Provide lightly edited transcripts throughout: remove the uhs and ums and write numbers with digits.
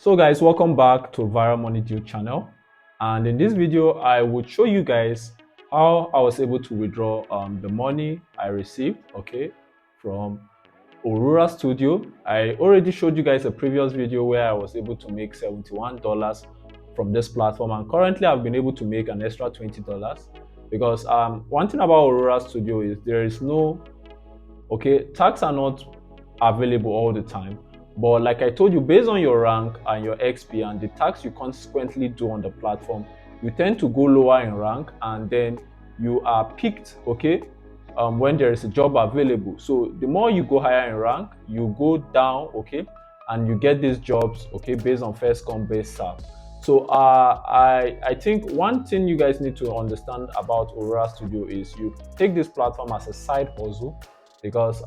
So guys, welcome back to Viral Money Deal channel, and in this video I would show you guys how I was able to withdraw the money I received from Aurora Studio. I already showed you guys a previous video where I was able to make $71 from this platform, and currently I've been able to make an extra $20 because one thing about Aurora Studio is there is no tax are not available all the time. But like I told you, based on your rank and your XP and the tax you consequently do on the platform, you tend to go lower in rank, and then you are picked, when there is a job available. So the more you go higher in rank, you go down, and you get these jobs, based on first come, first serve. So I think one thing you guys need to understand about Aurora Studio is you take this platform as a side hustle because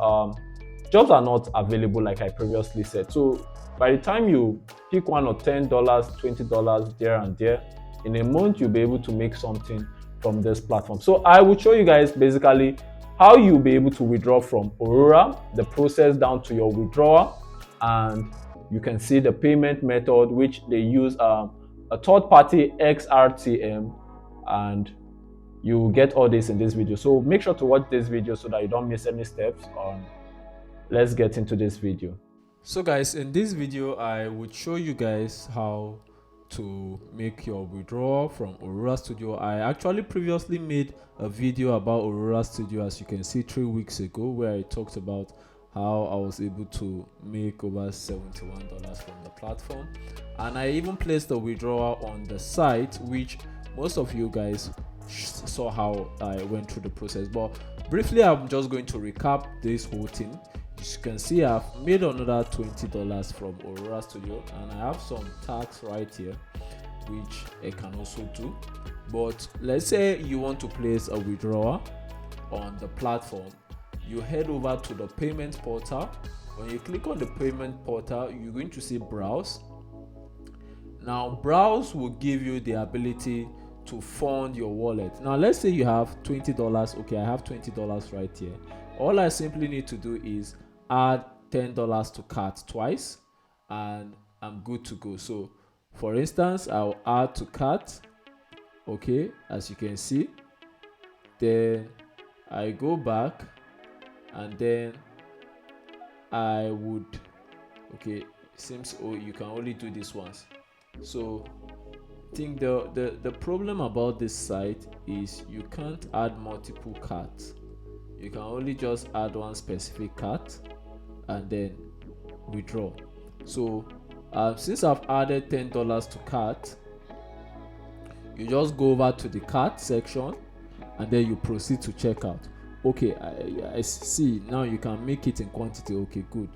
jobs are not available like I previously said. So by the time you pick one or $10, $20 there and there, in a month you'll be able to make something from this platform. So I will show you guys basically how you'll be able to withdraw from Aurora, the process down to your withdrawal, and you can see the payment method which they use a third-party XTRM, and you will get all this in this video. So make sure to watch this video so that you don't miss any steps. Let's get into this video. So guys, in this video I would show you guys how to make your withdrawal from Aurora Studio. I actually previously made a video about Aurora Studio, as you can see, 3 weeks ago, where I talked about how I was able to make over $71 from the platform, and I even placed the withdrawal on the site, which most of you guys saw how I went through the process. But briefly, I'm just going to recap this whole thing. As you can see, I've made another $20 from Aurora Studio, and I have some tax right here which I can also do. But let's say you want to place a withdrawal on the platform, you head over to the payment portal. When you click on the payment portal, you're going to see browse. Now browse will give you the ability to fund your wallet. Now let's say you have $20. Okay, I have $20 right here. All I simply need to do is add $10 to cart twice, and I'm good to go. So for instance, I'll add to cart, as you can see. Then I go back, and then I would seems you can only do this once. So I think the problem about this site is you can't add multiple carts. You can only just add one specific cart and then withdraw. So since I've added $10 to cart, you just go over to the cart section and then you proceed to checkout. I see now you can make it in quantity. Good.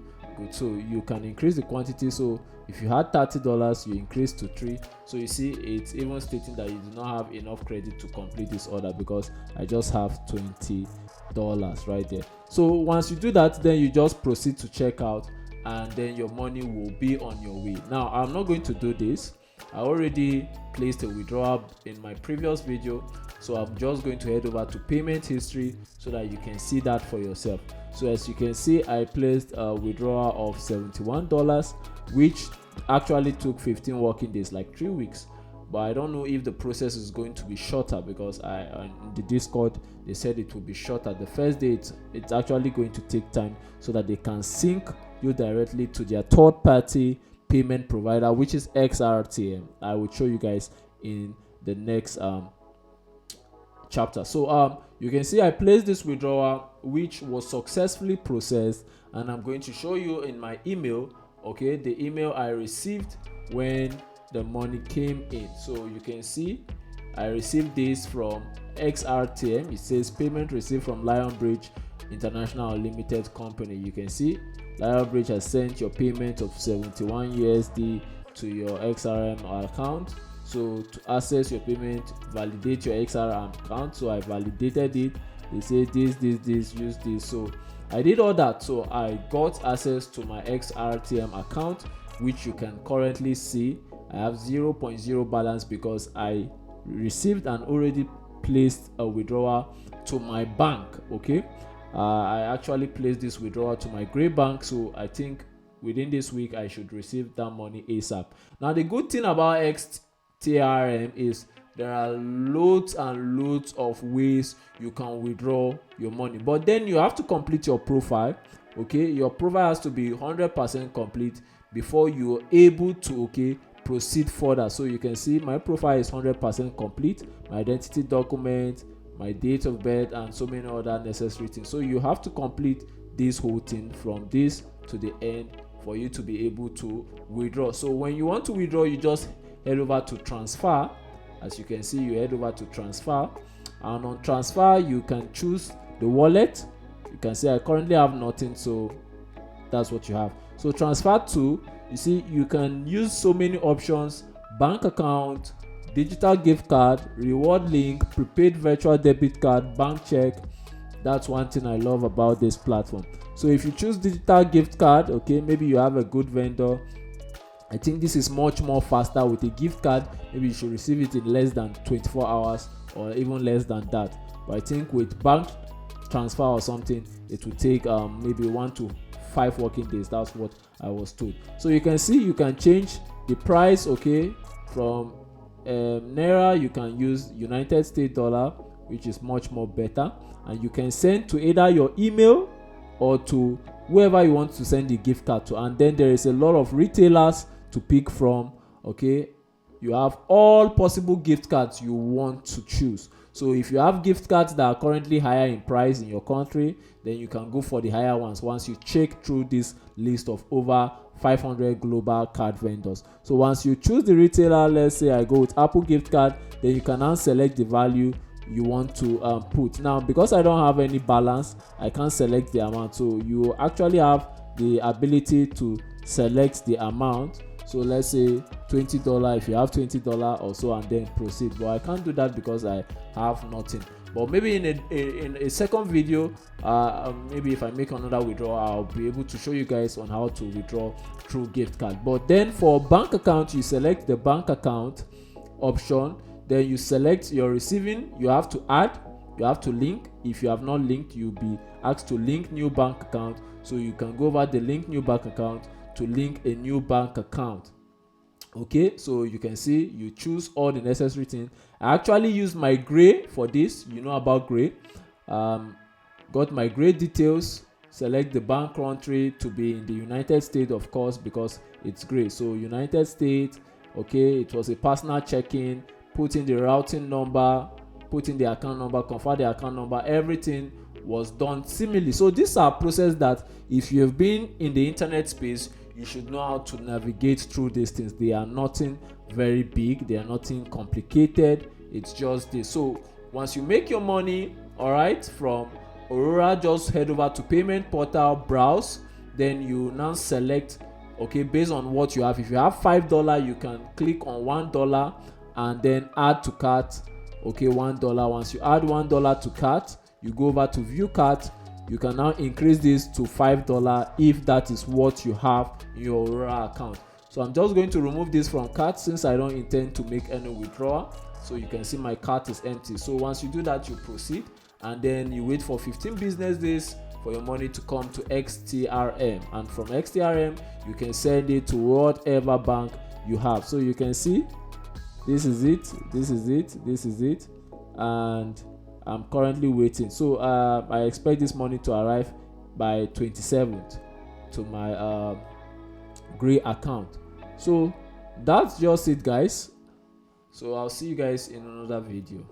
So you can increase the quantity. So if you had $30, you increase to 3. So you see, it's even stating that you do not have enough credit to complete this order because I just have $20 right there. So once you do that, then you just proceed to checkout, and then your money will be on your way. Now I'm not going to do this. I already placed a withdrawal in my previous video, so I'm just going to head over to payment history so that you can see that for yourself. So as you can see, I placed a withdrawal of $71, which actually took 15 working days, like 3 weeks. But I don't know if the process is going to be shorter, because in the Discord they said it will be shorter. The first day it's actually going to take time so that they can sync you directly to their third-party payment provider, which is XTRM. I will show you guys in the next chapter. So you can see I placed this withdrawal, which was successfully processed, and I'm going to show you in my email, the email I received when the money came in. So you can see I received this from XTRM. It says payment received from Lionbridge International Limited Company. You can see Lionbridge has sent your payment of 71 USD to your XRM account. So to access your payment, validate your XRM account. So I validated it. They say this, use this. So I did all that. So I got access to my XRTM account, which you can currently see. I have 0.0 balance because I received and already placed a withdrawal to my bank. I actually placed this withdrawal to my gray bank, so I think within this week I should receive that money ASAP. Now the good thing about XTRM is there are loads and loads of ways you can withdraw your money, but then you have to complete your profile. Okay, your profile has to be 100% complete before you're able to proceed further. So you can see my profile is 100% complete, my identity document, my date of birth, and so many other necessary things. So you have to complete this whole thing from this to the end for you to be able to withdraw. So when you want to withdraw, you just head over to transfer. As you can see, you head over to transfer, and on transfer you can choose the wallet. You can see I currently have nothing, so that's what you have. So transfer to, you see you can use so many options: bank account, digital gift card, reward link, prepaid virtual debit card, bank check. That's one thing I love about this platform. So if you choose digital gift card, maybe you have a good vendor, I think this is much more faster. With a gift card, maybe you should receive it in less than 24 hours or even less than that. But I think with bank transfer or something, it will take maybe 1 to 5 working days. That's what I was told. So you can see you can change the price, from Naira. You can use United States dollar, which is much more better, and you can send to either your email or to whoever you want to send the gift card to. And then there is a lot of retailers to pick from. You have all possible gift cards you want to choose. So if you have gift cards that are currently higher in price in your country, then you can go for the higher ones once you check through this list of over 500 global card vendors. So once you choose the retailer, let's say I go with Apple gift card, then you can now select the value you want to put. Now because I don't have any balance, I can't select the amount, so you actually have the ability to select the amount. So let's say $20 if you have $20 or so, and then proceed. But I can't do that because I have nothing. But maybe in a second video, maybe if I make another withdrawal, I'll be able to show you guys on how to withdraw through gift card. But then for bank account, you select the bank account option, then you select your receiving. You have to add, you have to link. If you have not linked, you'll be asked to link new bank account. So you can go over the link new bank account to link a new bank account. So you can see you choose all the necessary things. I actually used my gray for this. You know about gray. Got my gray details. Select the bank country to be in the United States, of course, because it's gray. So United States. It was a personal check-in. Put in the routing number, put in the account number, confirm the account number. Everything was done similarly. So these are processes that if you have been in the internet space, you should know how to navigate through these things. They are nothing very big, they are nothing complicated. It's just this. So once you make your money, from Aurora, just head over to payment portal, browse, then you now select based on what you have. If you have $5, you can click on $1 and then add to cart. $1. Once you add $1 to cart, you go over to view cart. You can now increase this to $5 if that is what you have in your Aurora account. So I'm just going to remove this from cart since I don't intend to make any withdrawal. So you can see my cart is empty. So once you do that, you proceed, and then you wait for 15 business days for your money to come to XTRM, and from XTRM you can send it to whatever bank you have. So you can see this is it, and I'm currently waiting. So I expect this money to arrive by 27th to my gray account. So that's just it, guys. So I'll see you guys in another video.